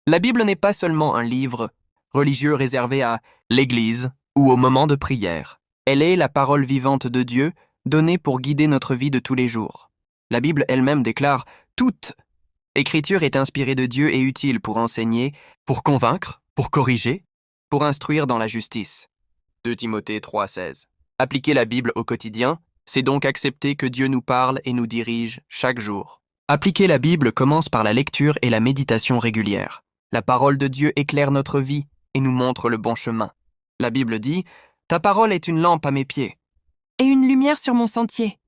La Bible n'est pas seulement un livre religieux réservé à l'Église ou au moment de prière. Elle est la parole vivante de Dieu donnée pour guider notre vie de tous les jours. La Bible elle-même déclare « Toute écriture est inspirée de Dieu et utile pour enseigner, pour convaincre, pour corriger, pour instruire dans la justice. » 2 Timothée 3,16. Appliquer la Bible au quotidien, c'est donc accepter que Dieu nous parle et nous dirige chaque jour. Appliquer la Bible commence par la lecture et la méditation régulière. La parole de Dieu éclaire notre vie et nous montre le bon chemin. La Bible dit « Ta parole est une lampe à mes pieds. » Et une lumière sur mon sentier.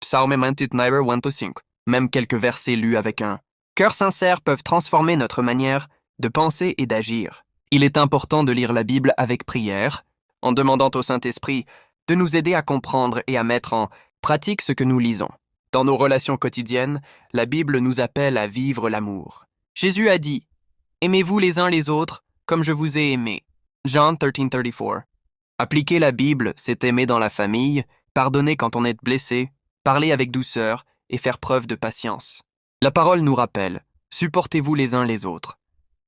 Psalm 1:5. Même quelques versets lus avec un cœur sincère peuvent transformer notre manière de penser et d'agir. Il est important de lire la Bible avec prière, en demandant au Saint-Esprit de nous aider à comprendre et à mettre en pratique ce que nous lisons. Dans nos relations quotidiennes, la Bible nous appelle à vivre l'amour. Jésus a dit « Aimez-vous les uns les autres comme je vous ai aimé. » Jean 13:34. Appliquer la Bible, c'est aimer dans la famille, pardonner quand on est blessé, parler avec douceur et faire preuve de patience. La parole nous rappelle « Supportez-vous les uns les autres. »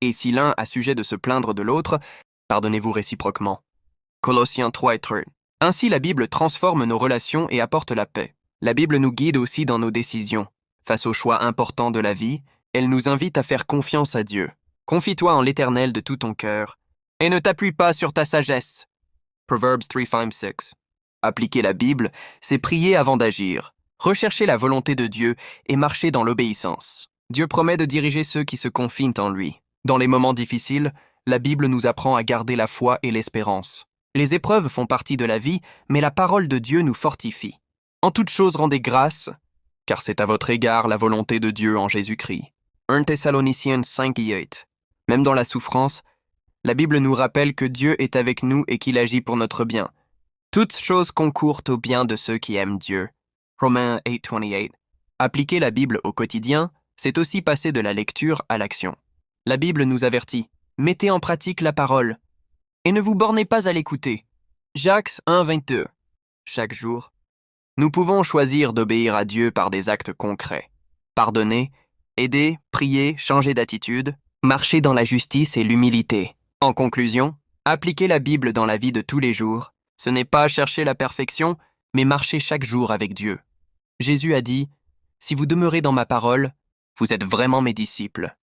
Et si l'un a sujet de se plaindre de l'autre, pardonnez-vous réciproquement. Colossiens 3:3. Ainsi, la Bible transforme nos relations et apporte la paix. La Bible nous guide aussi dans nos décisions. Face aux choix importants de la vie, elle nous invite à faire confiance à Dieu. Confie-toi en l'Éternel de tout ton cœur et ne t'appuie pas sur ta sagesse. Proverbs 3:5-6. Appliquer la Bible, c'est prier avant d'agir, rechercher la volonté de Dieu et marcher dans l'obéissance. Dieu promet de diriger ceux qui se confient en lui. Dans les moments difficiles, la Bible nous apprend à garder la foi et l'espérance. Les épreuves font partie de la vie, mais la parole de Dieu nous fortifie. En toute chose rendez grâce, car c'est à votre égard la volonté de Dieu en Jésus-Christ. 1 Thessaloniciens 5:8. Même dans la souffrance, la Bible nous rappelle que Dieu est avec nous et qu'il agit pour notre bien. Toutes choses concourent au bien de ceux qui aiment Dieu. Romains 8:28. Appliquer la Bible au quotidien, c'est aussi passer de la lecture à l'action. La Bible nous avertit, mettez en pratique la parole, et ne vous bornez pas à l'écouter. Jacques 1:22. Chaque jour, nous pouvons choisir d'obéir à Dieu par des actes concrets. Pardonner, aider, prier, changer d'attitude, marcher dans la justice et l'humilité. En conclusion, appliquer la Bible dans la vie de tous les jours, ce n'est pas chercher la perfection, mais marcher chaque jour avec Dieu. Jésus a dit, « Si vous demeurez dans ma parole, vous êtes vraiment mes disciples. »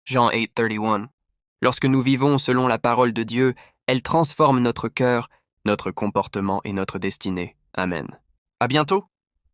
Jean 8:31. Lorsque nous vivons selon la parole de Dieu, elle transforme notre cœur, notre comportement et notre destinée. Amen. À bientôt!